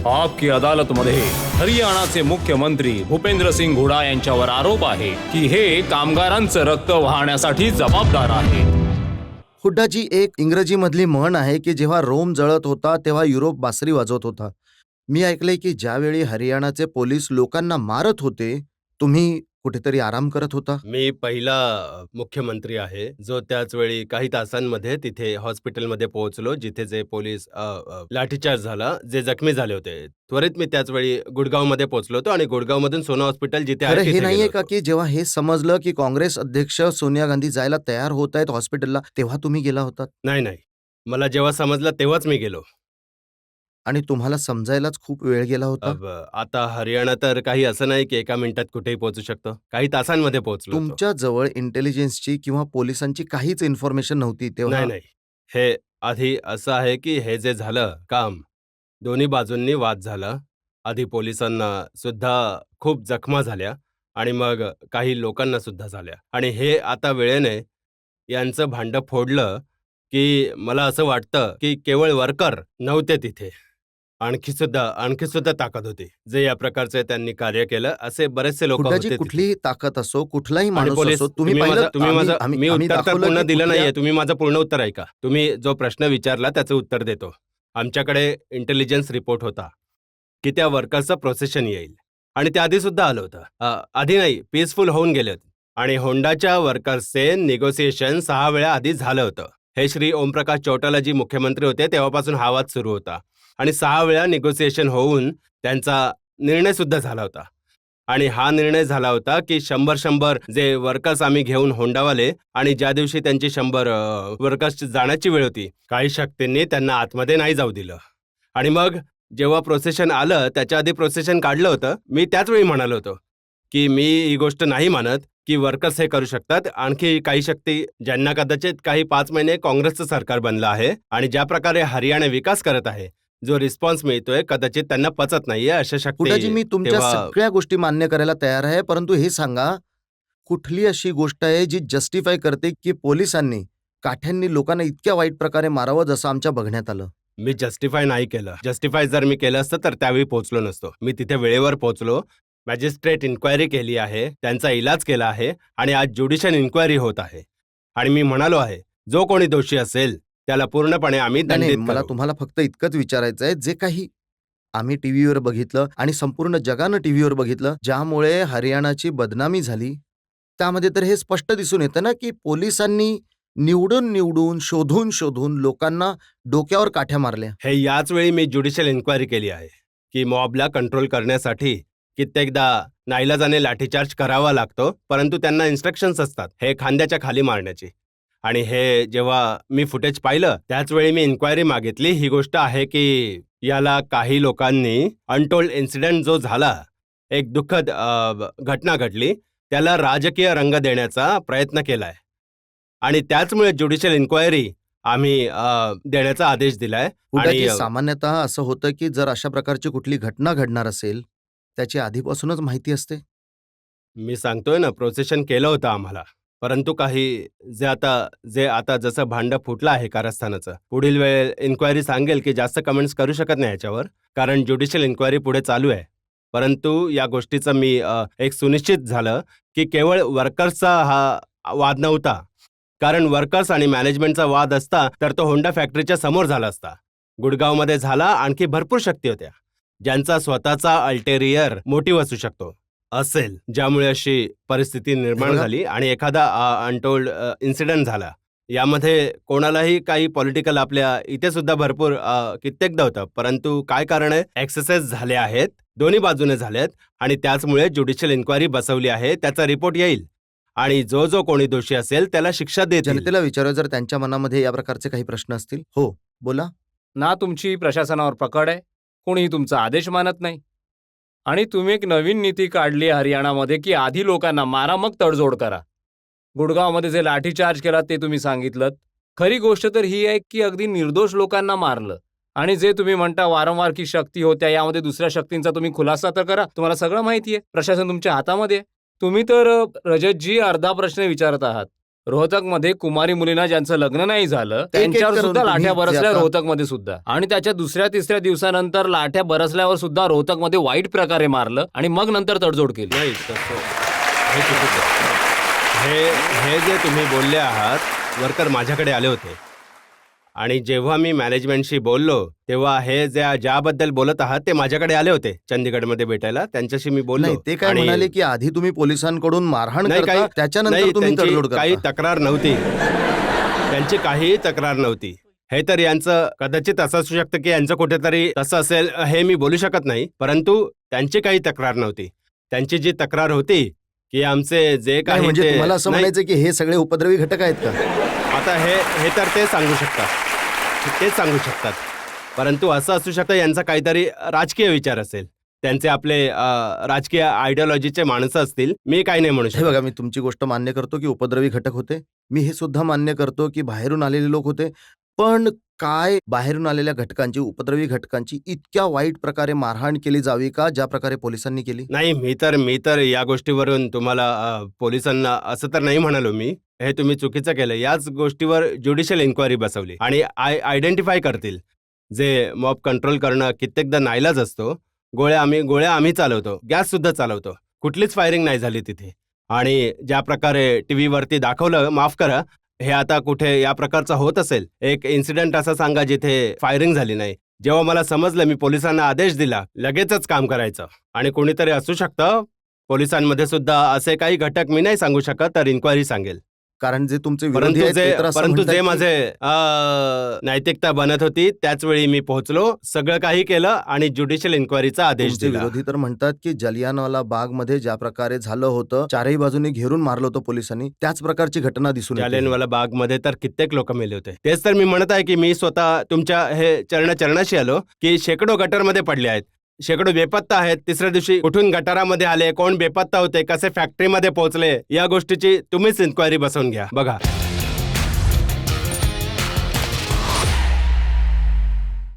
आपकी अदालतमध्ये हरियाणाचे मुख्यमंत्री भूपेंद्र सिंग हुडा यांच्यावर आरोप आहे की हे कामगारांचं रक्त वाहण्यासाठी जबाबदार आहेत. हुड्डाची एक इंग्रजीमधली म्हण आहे की जेव्हा रोम जळत होता तेव्हा युरोप बासरी वाजवत होता. मी ऐकलंय की ज्यावेळी हरियाणाचे पोलीस लोकांना मारत होते तुम्ही कुठेतरी आराम करत होता. मी पहिला मुख्यमंत्री आहे जो त्याच वेळी काही तासांमध्ये तिथे हॉस्पिटलमध्ये पोहोचलो जिथे जे पोलीस लाठीचार्ज झाला, जे जखमी झाले होते. त्वरित मी त्याच वेळी गुडगावमध्ये पोहोचलो होतो आणि गुडगावमधून सोना हॉस्पिटल जिथे आहे खरं हे तिथे नाहीये गेलो का होतो. की जेव्हा हे समजलं की काँग्रेस अध्यक्ष सोनिया गांधी जायला तयार होत आहेत हॉस्पिटलला तेव्हा तुम्ही गेला होता नाही, मला जेव्हा समजलं तेव्हाच मी गेलो. आणि तुम्हाला समजायलाच खूप वेळ गेला होता. आता हरियाणा तर काही असं नाही की एका मिनिटात कुठेही पोहोचू शकतो. काही तासांमध्ये पोहोचलो होतो. तुमच्या जवळ इंटेलिजन्सची किंवा पोलिसांची काहीच इन्फॉर्मेशन नव्हती तेव्हा. नाही. हे आधी असं आहे की हे जे झालं काम, दोन्ही बाजूंनी वाद झाला. आधी पोलिसांना सुद्धा खूप जखमा झाल्या आणि मग काही लोकांना सुद्धा झाल्या आणि हे आता वेळेने यांचं भांडं फोडलं की मला असं वाटतं की केवळ वर्कर नव्हते तिथे. आणखी सुद्धा ताकद होती. जे या प्रकारचे त्यांनी कार्य केलं असे बरेचसे लोक हुड्डाजी होते तिथे. कुठलीही ताकद असो कुठलाही आणि माणूस पोलीस असो तुम्ही पाहिलं, माझं आम्ही- मी आम्ही उत्तर तर दाखवलं पूर्ण की दिलं कुठल्या- नाहीये. तुम्ही माझं पूर्ण उत्तर ऐका. तुम्ही जो प्रश्न विचारला त्याचं उत्तर देतो. आमच्याकडे इंटेलिजन्स रिपोर्ट होता की त्या वर्कर्सचं प्रोसेशन येईल आणि ते आधी सुद्धा आलं होतं. आधी नाही, पीसफुल होऊन गेले होते आणि होंडाच्या वर्कर्सचे निगोसिएशन 6 वेळा आधी झालं होतं. हे श्री ओमप्रकाश चौटालाजी मुख्यमंत्री होते तेव्हापासून हा वाद सुरू होता आणि 6 वेळा निगोसिएशन होऊन त्यांचा निर्णय सुद्धा झाला होता आणि हा निर्णय झाला होता की 100 जे वर्कर्स आम्ही घेऊन होंडावाले आणि ज्या दिवशी त्यांची 100 वर्कर्स जाण्याची वेळ होती, काही शक्तींनी त्यांना आतमध्ये नाही जाऊ दिलं आणि मग जेव्हा प्रोसेशन आलं त्याच्या आधी प्रोसेशन काढलं होतं. मी त्याच वेळी म्हणालो होतो की मी ही गोष्ट नाही मानत की वर्कर्स हे करू शकतात. आणखी काही शक्ती ज्यांना कदाचित काही 5 महिने काँग्रेसचं सरकार बनलं आहे आणि ज्या प्रकारे हरियाणा विकास करत आहे, जो रिस्पॉन्स मिळतोय कदाचित त्यांना पचत नाहीये अशा हुड्डाजी मी शक्ती तुमच्या तेव्हा सगळ्या गोष्टी मान्य करायला तयार आहे परंतु हे सांगा कुठली अशी गोष्ट आहे जी जस्टिफाय करते की पोलिसांनी काठ्यांनी लोकांना इतक्या वाईट प्रकारे मारावं जसं आमच्या बघण्यात आलं. मी जस्टिफाय नाही केलं. जस्टिफाय जर मी केलं असतं तर त्यावेळी पोहोचलो नसतो. मी तिथे वेळेवर पोहोचलो. मॅजिस्ट्रेट इन्क्वायरी केली आहे, त्यांचा इलाज केला आहे आणि आज ज्युडिशियल इन्क्वायरी होत आहे आणि मी म्हणालो आहे जो कोणी दोषी असेल त्याला पूर्णपणे आम्ही नाही, दंडित मला करू. तुम्हाला फक्त इतकंच विचारायचं आहे जे काही आम्ही टीव्हीवर बघितलं आणि संपूर्ण जगानं टीव्हीवर बघितलं ज्यामुळे हरियाणाची बदनामी झाली त्यामध्ये तर हे स्पष्ट दिसून येतं ना की पोलिसांनी निवडून शोधून लोकांना डोक्यावर काठ्या मारल्या. हे याच वेळी मी ज्युडिशियल इन्क्वायरी केली आहे की मॉबला कंट्रोल करण्यासाठी कित्येकदा नाईलाजाने लाठीचार्ज करावा लागतो, परंतु त्यांना इन्स्ट्रक्शन्स असतात हे खांद्याच्या खाली मारण्याची. आणि हे जेव्हा मी फुटेज पाहिलं त्याच वेळी मी इन्क्वायरी मागितली. ही गोष्ट आहे की याला काही लोकांनी अनटोल्ड इन्सिडेंट जो झाला, एक दुःखद घटना घडली, त्याला राजकीय रंग देण्याचा प्रयत्न केलाय आणि त्याचमुळे ज्युडिशियल इन्क्वायरी आम्ही देण्याचा आदेश दिलाय. हुड्डाजी आणि सामान्यतः असं होतं की जर अशा प्रकारची कुठली घटना घडणार असेल त्याची आधीपासूनच माहिती असते. मी सांगतोय ना, प्रोसेशन केलं होतं आम्हाला, परंतु काही जे आता जसं भांडं फुटलं आहे कारस्थानाचं, पुढील वेळ इन्क्वायरी सांगेल की जास्त कमेंट्स करू शकत नाही याच्यावर, कारण ज्युडिशियल इन्क्वायरी पुढे चालू आहे. परंतु या गोष्टीचं मी एक सुनिश्चित झालं की केवळ वर्कर्सचा हा वाद नव्हता, कारण वर्कर्स आणि मॅनेजमेंटचा वाद असता तर तो होंडा फॅक्टरीच्या समोर झाला असता. गुडगावमध्ये झाला. आणखी भरपूर शक्ती होत्या ज्यांचा स्वतःचा अल्टेरियर मोटिव्ह असू शकतो असेल, ज्यामुळे अशी परिस्थिती निर्माण बघा. झाली आणि एखादा अनटोल्ड इन्सिडेंट झाला. यामध्ये कोणालाही काही पॉलिटिकल आपल्या इथे सुद्धा भरपूर कित्येकदा होतं, परंतु काय कारण आहे, एक्सेसेस झाले आहेत, दोन्ही बाजूने झालेत आणि त्याचमुळे ज्युडिशियल इन्क्वायरी बसवली आहे. त्याचा रिपोर्ट येईल आणि जो कोणी दोषी असेल त्याला शिक्षा देतील. जनतेला विचारा जर त्यांच्या मनामध्ये या प्रकारचे काही प्रश्न असतील. हो बोला. ना तुमची प्रशासनावर पकड आहे, कोणीही तुमचा आदेश मानत नाही आणि तुम्ही एक नवीन नीती काढली हरियाणामध्ये की आधी लोकांना मारा मग तडजोड करा. गुडगावमध्ये जे लाठीचार्ज केला ते तुम्ही सांगितलं. खरी गोष्ट तर ही आहे की अगदी निर्दोष लोकांना मारलं आणि जे तुम्ही म्हणता वारंवार की शक्ती होत्या, यामध्ये दुसऱ्या शक्तींचा तुम्ही खुलासा तर करा. तुम्हाला सगळं माहिती आहे, प्रशासन तुमच्या हातामध्ये आहे. तुम्ही तर रजतजी अर्धा प्रश्न विचारत आहात. रोहतकमध्ये कुमारी मुलींना ज्यांचं लग्न नाही झालं त्यांच्यावर करून सुद्धा तुम्ही लाठ्या जे बरसल्या आता- रोहतकमध्ये सुद्धा. आणि त्याच्या दुसऱ्या तिसऱ्या दिवसानंतर लाठ्या बरसल्यावर सुद्धा रोहतकमध्ये वाईट प्रकारे मारलं आणि मग नंतर तडजोड केली. नाही तसं हे चुकीचं आहे. हे जे तुम्ही बोलले आहात वर्कर माझ्याकडे आले होते आणि जेव्हा मी मॅनेजमेंटशी बोललो तेव्हा हे ज्याबद्दल बोलत आहात ते माझ्याकडे आले होते चंदीगडमध्ये भेटायला. त्यांच्याशी मी बोललो. नाही ते काय आणि- म्हणाले की आधी तुम्ही पोलिसांकडून मारहाण नाही, करता काही- त्याच्यानंतर नाही, तुम्ही त्यांची तडजोड काही करता. तक्रार नव्हती. त्यांची काहीही तक्रार नव्हती. हे तर यांचं कदाचित असं असू शकतं की यांचं कुठेतरी तसं असेल हे मी बोलू शकत नाही, परंतु त्यांची काही तक्रार नव्हती. त्यांची जी तक्रार होती की आमचे जे नाही, काही म्हणजे ते- तुम्हाला असं नाही, म्हणायचं की हे सगळे उपद्रवी घटक आहेत का? आता हे तर ते सांगू शकतात. तेच सांगू शकतात. परंतु असं असू शकतं यांचा काहीतरी राजकीय विचार असेल. त्यांचे आपले राजकीय आयडिओलॉजीचे माणसं असतील. मी काही नाही म्हणू हे शकत. बघा, मी तुमची गोष्ट मान्य करतो की उपद्रवी घटक होते. मी हे सुद्धा मान्य करतो की बाहेरून आलेले लोक होते. पण काय बाहेरून आलेल्या घटकांची, उपद्रवी घटकांची इतक्या वाईट प्रकारे मारहाण केली जावी का ज्या प्रकारे पोलिसांनी केली? नाही, मी तर या गोष्टीवरून तुम्हाला पोलिसांना असं तर नाही म्हणालो मी. हे तुम्ही चुकीचं केलं. याच गोष्टीवर ज्युडिशियल इन्क्वायरी बसवली आणि आयडेंटिफाय करतील. जे मॉब कंट्रोल करणं कित्येकदा नाईलाज असतो. गोळ्या आम्ही चालवतो. गॅस सुद्धा चालवतो. कुठलीच फायरिंग नाही झाली तिथे. आणि ज्या प्रकारे टीव्हीवरती दाखवलं, माफ करा, हे आता कुठे या प्रकारचं होत असेल, एक इन्सिडेंट असा सांगा जिथे फायरिंग झाली नाही. जेव्हा मला समजलं मी पोलिसांना आदेश दिला लगेचच काम करायचं. आणि कोणीतरी असू शकतं पोलिसांमध्ये सुद्धा असे काही घटक. मी नाही सांगू शकत, तर इन्क्वायरी सांगेल. कारण जे तुमचे विरोधी आहेत ते तर असं परंतु म्हणतात जे की- माझे नैतिकता बनत होती त्याच वेळी मी पोहोचलो, सगळं काही केलं आणि ज्युडिशियल इन्क्वायरीचा आदेश तुमचे दिला. विरोधी तर म्हणतात की जलियानवाला बागमध्ये ज्या प्रकारे झालं होतं, चारही बाजूने घेरून मारलं होतं पोलिसांनी, त्याच प्रकारची घटना दिसून येते. जालियनवाला बागमध्ये तर कित्येक लोक मेले होते. तेच तर मी म्हणत आहे की मी स्वतः तुमच्या हे चरणाशी आलो की शेकडो गटरमध्ये पडले आहेत, शेकडो बेपत्ता आहेत. तिसऱ्या दिवशी कुठून गटारामध्ये आले, कोण बेपत्ता होते, कसे फॅक्टरीमध्ये पोहोचले, या गोष्टीची तुम्हीच इन्क्वायरी बसवून घ्या. बघा.